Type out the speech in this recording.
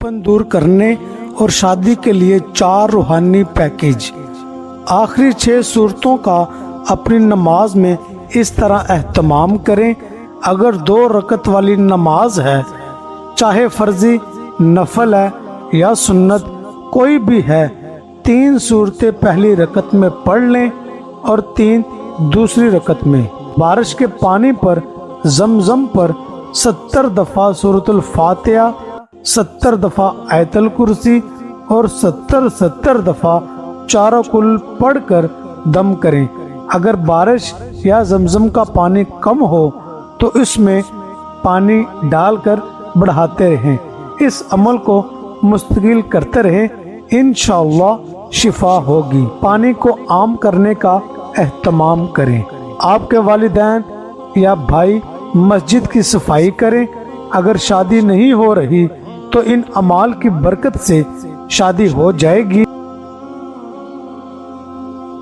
پن دور کرنے اور شادی کے لیے 4 روحانی پیکیج۔ آخری 6 صورتوں کا اپنی نماز میں اس طرح اہتمام کریں۔ اگر 2 رکعت والی نماز ہے، چاہے فرضی، نفل ہے یا سنت کوئی بھی ہے، 3 صورتیں پہلی رکعت میں پڑھ لیں اور 3 دوسری رکعت میں۔ بارش کے پانی پر زمزم پر 70 دفعہ سورۃ الفاتحہ، 70 دفعہ آیت الکرسی اور 70 دفعہ چارہ کل پڑھ کر دم کریں۔ اگر بارش یا زمزم کا پانی کم ہو تو اس میں پانی ڈال کر بڑھاتے رہیں۔ اس عمل کو مستقل کرتے رہیں، انشاءاللہ شفا ہوگی۔ پانی کو عام کرنے کا اہتمام کریں۔ آپ کے والدین یا بھائی مسجد کی صفائی کریں۔ اگر شادی نہیں ہو رہی تو ان اعمال کی برکت سے شادی ہو جائے گی۔